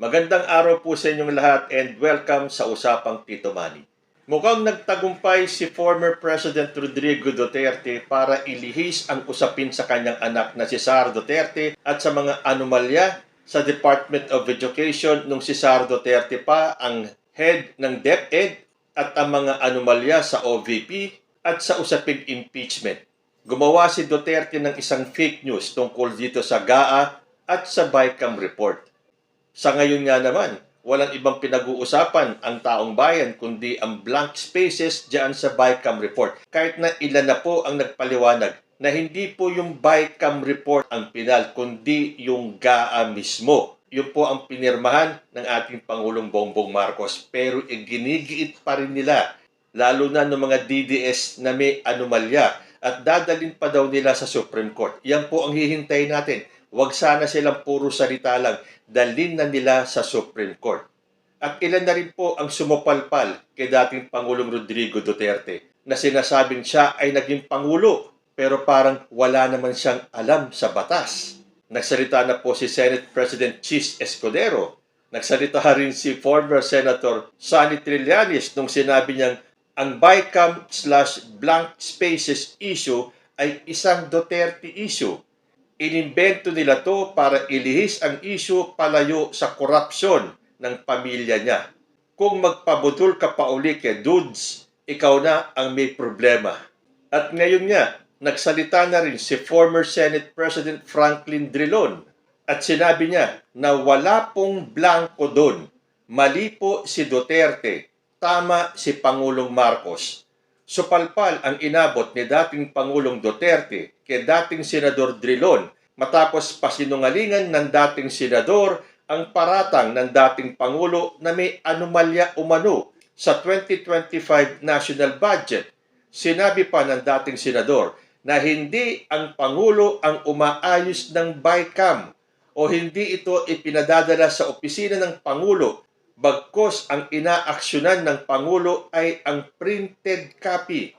Magandang araw po sa inyong lahat and welcome sa Usapang Tito Manny. Mukhang nagtagumpay si former President Rodrigo Duterte para ilihis ang usapin sa kanyang anak na si Sara Duterte at sa mga anomalya sa Department of Education nung si Sara Duterte pa ang head ng DepEd at ang mga anomalya sa OVP at sa usaping impeachment. Gumawa si Duterte ng isang fake news tungkol dito sa GAA at sa BICAM report. Sa ngayon nga naman, walang ibang pinag-uusapan ang taong bayan kundi ang blank spaces diyan sa BICAM report. Kahit na ilan na po ang nagpaliwanag na hindi po yung BICAM report ang pinal kundi yung GAA mismo. Yun po ang pinirmahan ng ating Pangulong Bongbong Marcos pero ginigiit pa rin nila lalo na ng mga DDS na may anomalya at dadalhin pa daw nila sa Supreme Court. Yan po ang hihintayin natin. Huwag sana silang puro salita lang, dalhin na nila sa Supreme Court. At ilan na rin po ang sumupalpal kay dating Pangulong Rodrigo Duterte na sinasabing siya ay naging Pangulo pero parang wala naman siyang alam sa batas. Nagsalita na po si Senate President Chis Escudero. Nagsalita rin si former Senator Sonny Trillanes nung sinabi niyang ang BICAM/blank spaces issue ay isang Duterte issue. Inimbento nila to para ilihis ang issue palayo sa korupsyon ng pamilya niya. Kung magpabudol ka pa uli kay Dudes, ikaw na ang may problema. At ngayon nga, nagsalita na rin si former Senate President Franklin Drilon at sinabi niya na wala pong blanco doon. Mali po si Duterte, tama si Pangulong Marcos. Supalpal ang inabot ni dating Pangulong Duterte kay dating Senador Drilon matapos pasinungalingan ng dating senador ang paratang ng dating Pangulo na may anomalya umano sa 2025 national budget. Sinabi pa ng dating senador na hindi ang Pangulo ang umaayos ng BICAM o hindi ito ipinadadala sa opisina ng Pangulo bagkos ang inaaksyonan ng Pangulo ay ang printed copy.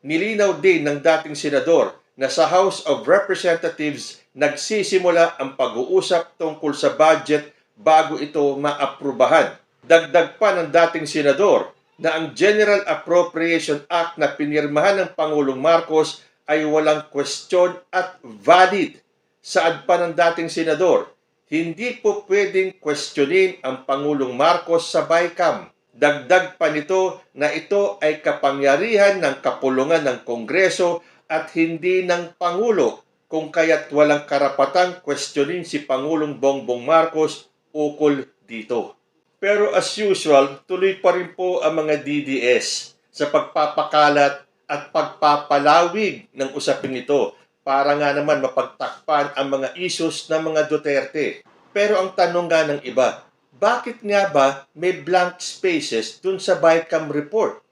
Nilinaw din ng dating senador na sa House of Representatives nagsisimula ang pag-uusap tungkol sa budget bago ito maaprubahan. Dagdag pa ng dating senador na ang General Appropriation Act na pinirmahan ng Pangulong Marcos ay walang question at valid. Saad pa ng dating senador, hindi po pwedeng questionin ang Pangulong Marcos sa BICAM. Dagdag pa nito na ito ay kapangyarihan ng kapulungan ng Kongreso at hindi ng Pangulo, kung kaya't walang karapatang questionin si Pangulong Bongbong Marcos ukol dito. Pero as usual, tuloy pa rin po ang mga DDS sa pagpapakalat at pagpapalawig ng usapin ito para nga naman mapagtakpan ang mga issues ng mga Duterte. Pero ang tanong nga ng iba, bakit nga ba may blank spaces dun sa BICAM report?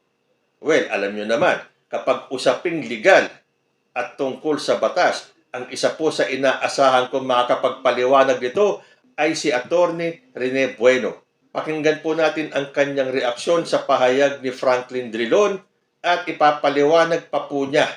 Well, alam nyo naman, kapag usaping legal at tungkol sa batas, ang isa po sa inaasahan kong makakapagpaliwanag nito ay si Attorney Rene Bueno. Pakinggan po natin ang kanyang reaksyon sa pahayag ni Franklin Drilon at ipapaliwanag pa po niya.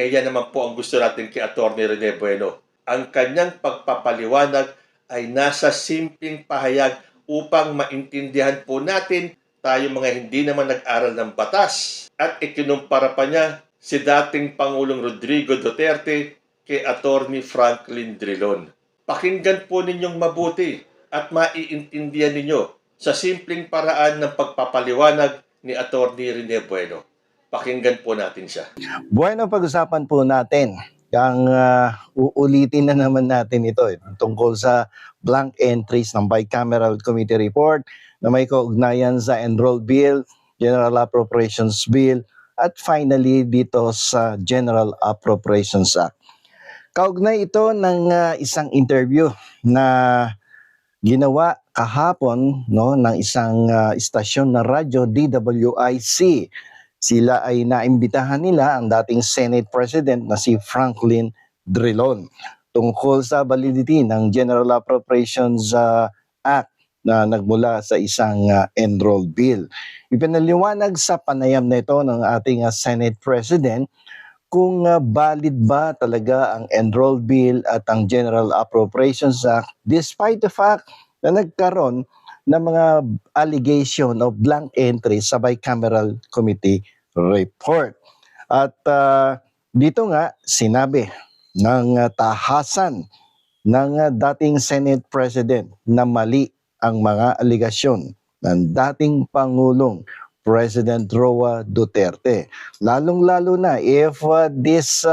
Yan naman po ang gusto natin kay Attorney Rene Bueno. Ang kanyang pagpapaliwanag ay nasa simpleng pahayag upang maintindihan po natin tayo mga hindi naman nag-aral ng batas. At ikinumpara pa niya si dating Pangulong Rodrigo Duterte kay Attorney Franklin Drilon. Pakinggan po ninyong mabuti at maiintindihan ninyo sa simpleng paraan ng pagpapaliwanag ni Attorney Rene Bueno. Pakinggan po natin siya. Bueno, pag-usapan po natin ang uulitin na naman natin ito tungkol sa blank entries ng Bicameral Committee Report na may kaugnayan sa Enrolled Bill, General Appropriations Bill, at finally dito sa General Appropriations Act. Kaugnay ito ng isang interview na ginawa kahapon ng isang istasyon na radyo, DWIC. Sila ay naimbitahan nila ang dating Senate President na si Franklin Drilon tungkol sa validity ng General Appropriations Act na nagmula sa isang enrolled bill. Ipinaliwanag sa panayam na ito ng ating Senate President kung valid ba talaga ang enrolled bill at ang General Appropriations Act despite the fact na nagkaroon ng mga allegation of blank entry sa bicameral committee report. At dito nga sinabi ng tahasan ng dating Senate President na mali ang mga aligasyon ng dating Pangulong President Roa Duterte. Lalong-lalo na if this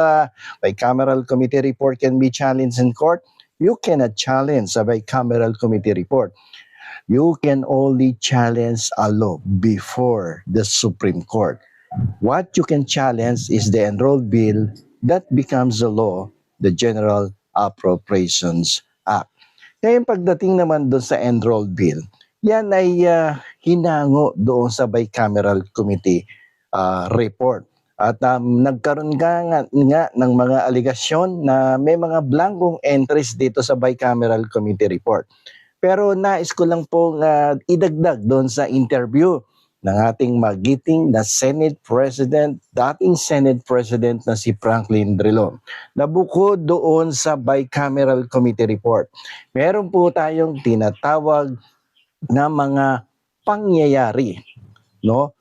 bicameral committee report can be challenged in court, you cannot challenge a bicameral committee report. You can only challenge a law before the Supreme Court. What you can challenge is the enrolled bill that becomes a law, the General Appropriations Act. Kaya yung pagdating naman doon sa enrolled bill, yan ay hinango doon sa bicameral committee report. At nagkaroon nga ng mga aligasyon na may mga blankong entries dito sa bicameral committee report. Pero nais ko lang pong idagdag doon sa interview ng ating magiting na Senate President, dating Senate President na si Franklin Drilon, na bukod doon sa bicameral committee report, meron po tayong tinatawag na mga pangyayari, no?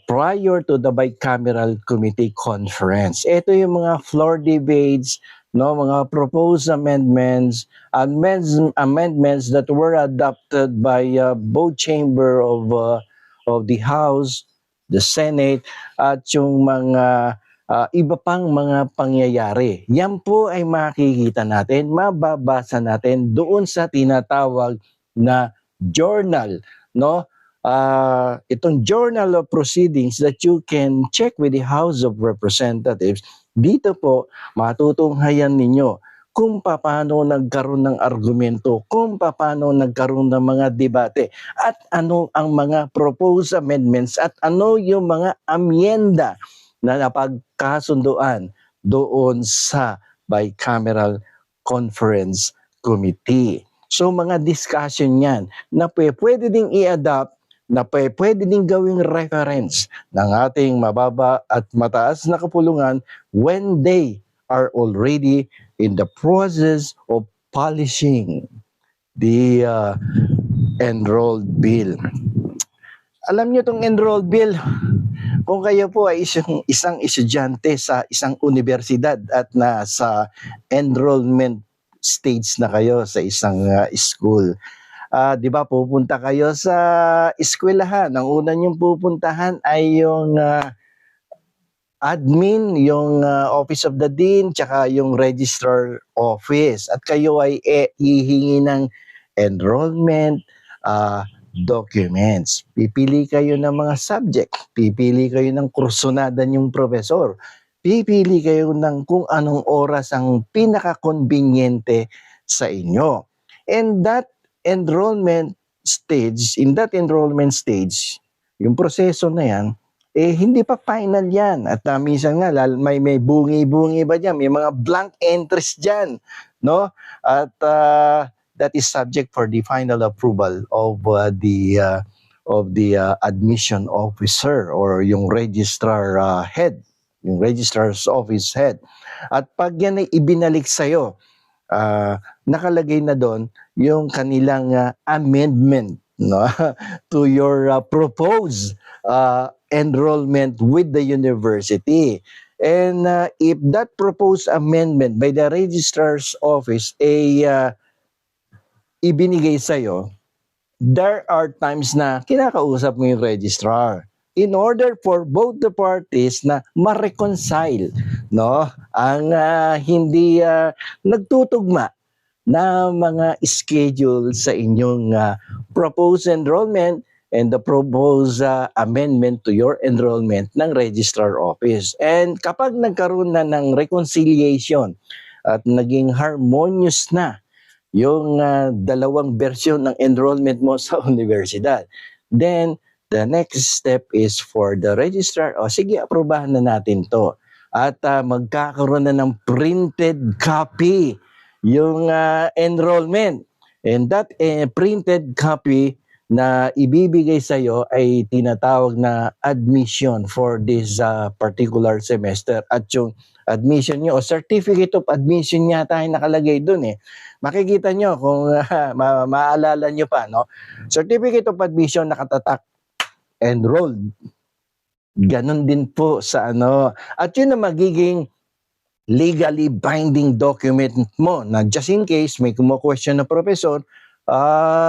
Prior to the bicameral committee conference. Ito yung mga floor debates, no, mga proposed amendments that were adopted by both chamber of the House, the Senate, at yung mga iba pang mga pangyayari. Yan po ay makikita natin, mababasa natin doon sa tinatawag na journal, no? Itong journal of proceedings that you can check with the House of Representatives. Dito po matutunghayan ninyo kung paano nagkaroon ng argumento, kung paano nagkaroon ng mga debate, at ano ang mga proposed amendments, at ano yung mga amyenda na napagkasunduan doon sa bicameral conference committee. So mga discussion yan na pwede ding i-adapt, na pwede ding gawing reference ng ating mababa at mataas na kapulungan when they are already in the process of polishing the enrolled bill. Alam niyo itong enrolled bill, kung kayo po ay isang estudyante sa isang universidad at nasa enrollment stage na kayo sa isang school, di ba pupunta kayo sa eskwelahan. Ang una niyong pupuntahan ay yung admin, yung office of the dean, tsaka yung registrar office. At kayo ay hihingi ng enrollment documents. Pipili kayo ng mga subject. Pipili kayo ng kursunada yung professor. Pipili kayo ng kung anong oras ang pinaka-conveniente sa inyo. And that enrollment stage, yung proseso na yan, hindi pa final yan. At minsan nga, may bungi-bungi ba dyan? May mga blank entries dyan, no? At that is subject for the final approval of the admission officer or yung registrar head, yung registrar's office head. At pag yan ay ibinalik sa'yo, nakalagay na doon yung kanilang amendment, no, to your proposed enrollment with the university. And if that proposed amendment by the registrar's office ay ibinigay sa'yo, there are times na kinakausap mo yung registrar in order for both the parties na ma-reconcile, no, ang hindi nagtutugma na mga schedule sa inyong proposed enrollment and the proposed amendment to your enrollment ng registrar office. And kapag nagkaroon na ng reconciliation at naging harmonious na yung dalawang version ng enrollment mo sa universidad, then the next step is for the registrar, sige, aprobahan na natin to. At magkakaroon na ng printed copy yung enrollment. And that printed copy na ibibigay sa iyo ay tinatawag na admission for this particular semester. At yung admission nyo o certificate of admission yata ay nakalagay dun makikita nyo kung maaalala nyo pa, no? Certificate of admission nakatatak, enrolled. Ganon din po sa ano. At yun ang magiging legally binding document mo na just in case may kumo-question na professor,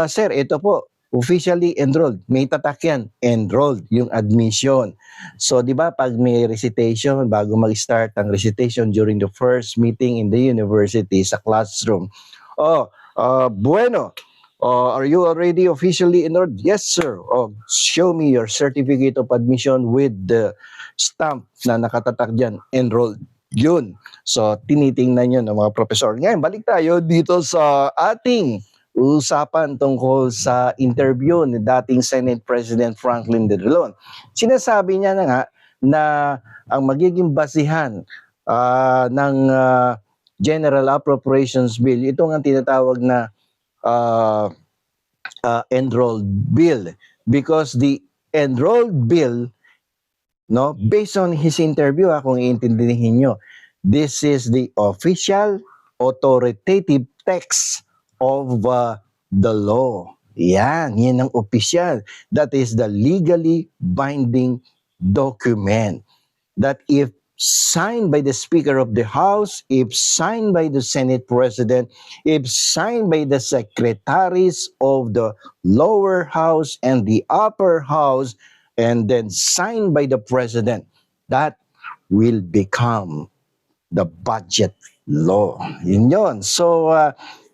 sir, ito po, officially enrolled. May tatak yan, enrolled, yung admission. So, di ba, pag may recitation, bago mag-start ang recitation during the first meeting in the university sa classroom, bueno, are you already officially enrolled? Yes, sir. Show me your certificate of admission with the stamp na nakatatak dyan, enrolled. Yun. So, tinitingnan yun ng mga profesor. Ngayon, balik tayo dito sa ating usapan tungkol sa interview ni dating Senate President Franklin Drilon. Sinasabi niya na nga na ang magiging basihan ng General Appropriations Bill, ito nga tinatawag na enrolled bill. Because the enrolled bill, no, based on his interview, kung iintindihin nyo, this is the official authoritative text of the law. Yan ang official. That is the legally binding document. That if signed by the Speaker of the House, if signed by the Senate President, if signed by the secretaries of the lower house and the upper house, and then signed by the President, that will become the budget law. Yun. So,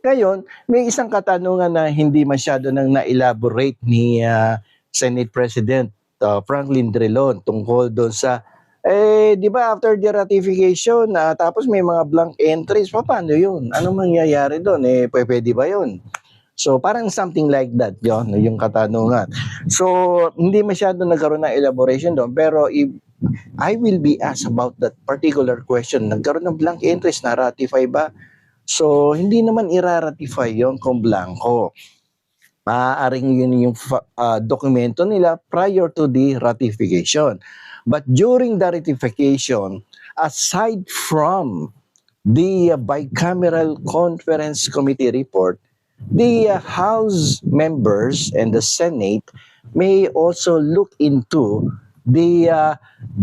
ngayon, may isang katanungan na hindi masyado nang na-elaborate ni Senate President Franklin Drilon tungkol doon sa, di ba after the ratification, tapos may mga blank entries, paano yun? Anong mangyayari doon? Pwede ba yun? So, parang something like that, yun, yung katanungan. So, hindi masyado nagkaroon ng elaboration doon, pero if I will be asked about that particular question, nagkaroon ng blank entries, na-ratify ba? So, hindi naman ira-ratify yun kung blanco. Maaaring yun yung dokumento nila prior to the ratification. But during the ratification, aside from the bicameral conference committee report, the House members and the Senate may also look into the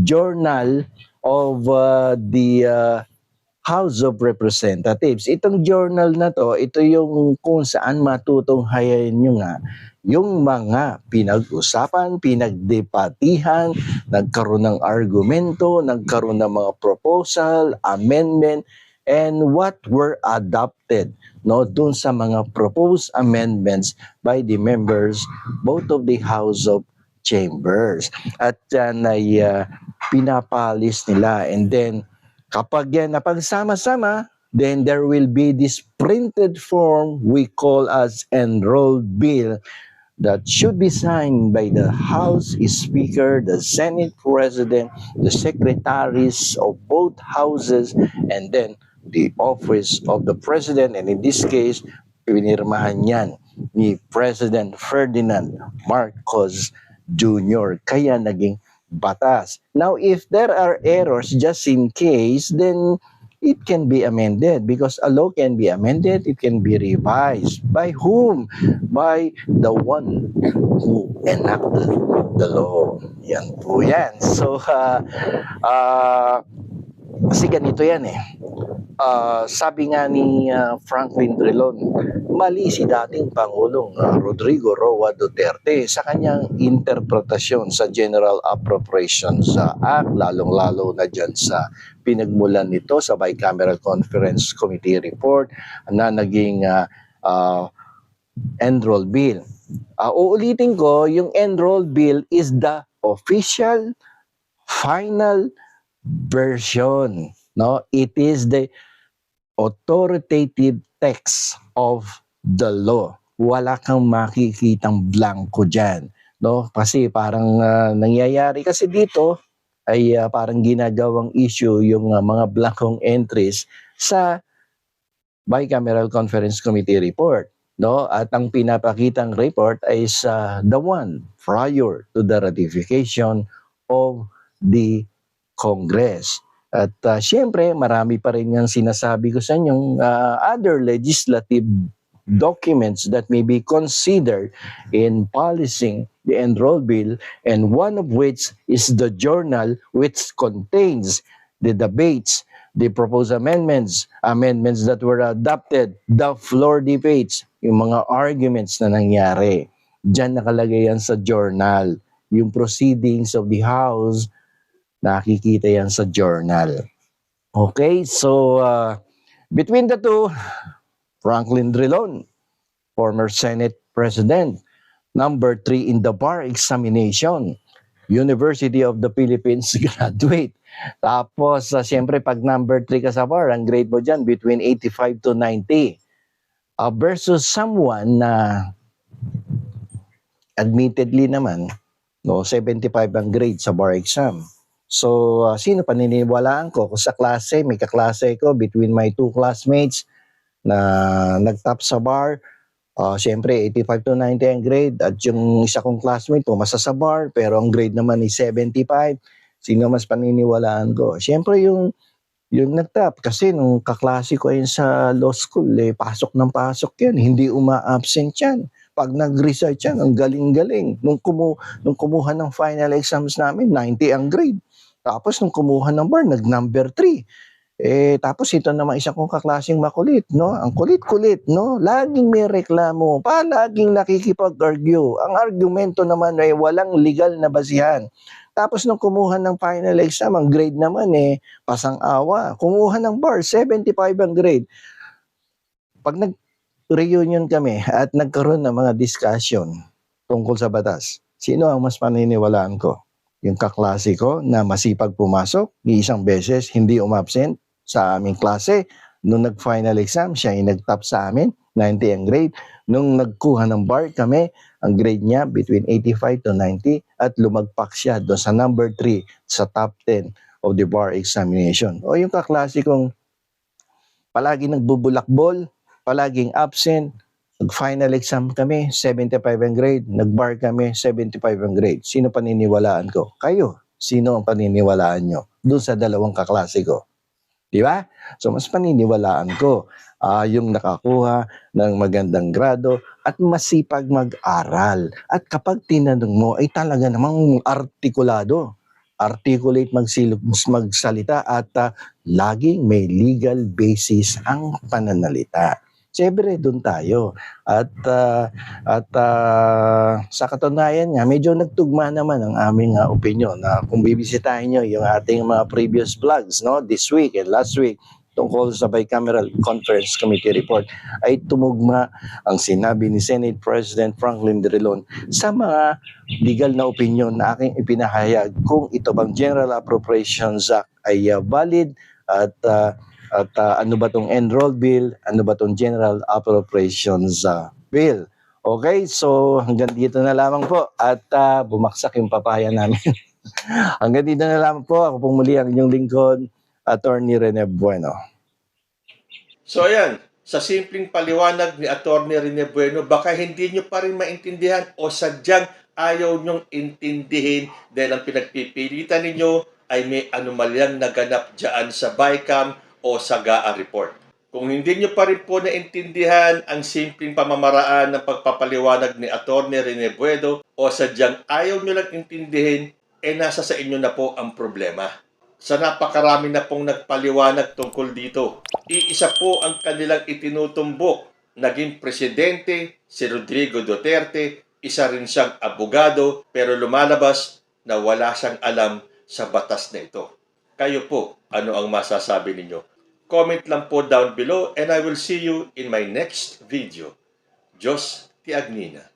journal of the House of Representatives. Itong journal na to, ito yung kung saan matutunghayan nyo nga yung mga pinag-usapan, pinagdebatihan, nagkaroon ng argumento, nagkaroon ng mga proposal, amendment, and what were adopted, no, dun sa mga proposed amendments by the members both of the House of Chambers. At yan ay pinapalis nila, and then kapag yan napagsama-sama, then there will be this printed form we call as enrolled bill that should be signed by the House Speaker, the Senate President, the secretaries of both houses, and then the office of the President. And in this case, pinirmahan yan ni President Ferdinand Marcos Jr. Kaya naging batas. Now, if there are errors just in case, then it can be amended, because a law can be amended, it can be revised. By whom? By the one who enacted the law. Yan po yan. So, kasi ganito yan sabi nga ni Franklin Drilon, mali si dating Pangulong Rodrigo Roa Duterte sa kanyang interpretasyon sa General Appropriations Act, lalong-lalo na dyan sa pinagmulan nito sa Bicameral Conference Committee report na naging enroll bill. Uulitin ko, yung enroll bill is the official final version, no? It is the authoritative text of the law. Wala kang makikitang blanco dyan, no? Kasi parang nangyayari kasi dito ay parang ginagawang issue yung mga blankong entries sa Bicameral Conference Committee report, no? At ang pinapakitang report ay the one prior to the ratification of the Congress. At siyempre, marami pa rin yung sinasabi ko sa inyong other legislative documents that may be considered in policing the enroll bill, and one of which is the journal, which contains the debates, the proposed amendments that were adopted, the floor debates, yung mga arguments na nangyari. Diyan nakalagay yan sa journal. Yung proceedings of the House, nakikita yan sa journal. Okay, so between the two, Franklin Drilon, former Senate President, number 3 in the bar examination, University of the Philippines graduate. Tapos, siyempre, pag number 3 ka sa bar, ang grade mo dyan, between 85 to 90. Versus someone na admittedly naman, no, 75 ang grade sa bar exam. So, sino paniniwalaan ko? Kung sa klase, may kaklase ko between my two classmates na nag-top sa bar, siyempre 85 to 90 ang grade, at yung isa kong classmate pumasa sa bar pero ang grade naman is 75. Sino mas paniniwalaan ko? Siyempre yung nag-top, kasi nung kaklase ko yun sa law school, pasok ng pasok yan, hindi uma-absent yan. Pag nag-research yan, ang galing-galing. Nung kumuha ng final exams namin, 90 ang grade. Tapos nung kumuha ng bar, nag-number 3. Tapos ito naman isa kong kaklaseng makulit, no? Ang kulit-kulit, no? Laging may reklamo, palaging nakikipag-argue. Ang argumento naman ay walang legal na basihan. Tapos nung kumuha ng final exam, ang grade naman pasang-awa. Kumuha ng bar, 75 ang grade. Pag nag-reunion kami at nagkaroon ng mga discussion tungkol sa batas, sino ang mas paniniwalaan ko? Yung kaklase ko na masipag pumasok, isang beses, hindi umabsent sa aming klase. Nung nag-final exam, siya yung nag-top sa amin, 90 ang grade. Nung nagkuha ng bar kami, ang grade niya between 85 to 90 at lumagpak siya doon sa number 3 sa top 10 of the bar examination. O yung kaklase kong palagi nagbubulakbol, palaging absent, nag-final exam kami, 75 ang grade. Nag-bar kami, 75 ang grade. Sino paniniwalaan ko? Kayo. Sino ang paniniwalaan nyo? Doon sa dalawang kaklase ko. Di ba? So, mas paniniwalaan ko yung nakakuha ng magandang grado at masipag mag-aral. At kapag tinanong mo, ay talaga namang artikulado. Articulate magsalita at laging may legal basis ang pananalita. Siyempre, doon tayo. At sa katunayan nga, medyo nagtugma naman ang aming opinion na kung bibisitahin nyo yung ating mga previous vlogs, no, this week and last week, tungkol sa Bicameral Conference Committee report, ay tumugma ang sinabi ni Senate President Franklin Drilon sa mga legal na opinion na aking ipinahayag kung ito bang General Appropriations Act ay valid at ano ba tong enroll bill, ano ba tong General Appropriations Bill. Okay, so hanggang dito na lamang po at bumaksak yung papaya namin. Hanggang dito na lamang po. Ako pong muli ang inyong lingkod, Attorney Rene Bueno. So ayan, sa simpleng paliwanag ni Atty. Rene Bueno, baka hindi nyo pa rin maintindihan o sadyang ayaw nyong intindihin dahil ang pinagpipilitan ninyo ay may anomalyang naganap dyan sa BICAM o sa GAA report. Kung hindi nyo pa rin po naintindihan ang simpleng pamamaraan ng pagpapaliwanag ni Atty. Rene Bueno o sadyang ayaw nyo lang intindihin, nasa sa inyo na po ang problema. Sa napakarami na pong nagpaliwanag tungkol dito, iisa po ang kanilang itinutumbok. Naging presidente si Rodrigo Duterte, isa rin siyang abogado, pero lumalabas na wala siyang alam sa batas na ito. Kayo po, ano ang masasabi ninyo? Comment lang po down below and I will see you in my next video. Diyos ti Agnina.